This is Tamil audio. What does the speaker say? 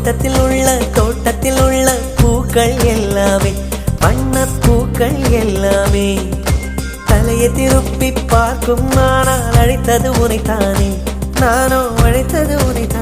தோட்டத்தில் உள்ள பூக்கள் எல்லாமே வண்ணப்பூக்கள் எல்லாமே தலையை திருப்பி பார்க்கும் ஆனால் அழைத்தது உனைத்தானே நானோ அழைத்தது உனைத்தானே